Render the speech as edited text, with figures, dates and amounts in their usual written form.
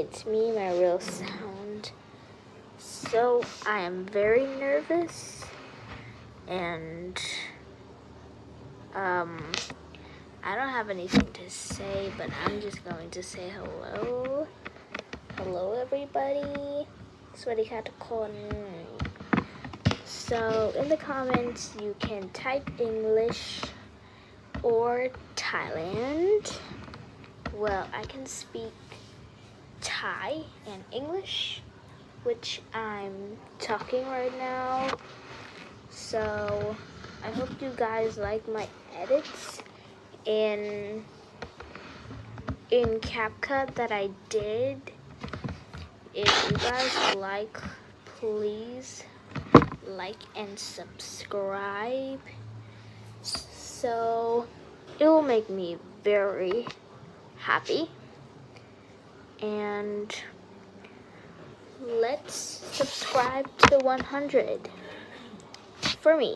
it's me, my real sound. So I am very nervous, and I don't have anything to say, but I'm just going to say hello. Hello, everybody. สวัสดีค่ะทุกคน So in the comments you can type English or Thailand. Well, I can speak Thai and English, which I'm talking right now. So I hope you guys like my edits in CapCut that I did. If you guys like, please like and subscribe. So it will make me very happy. And let's subscribe to 100 for me.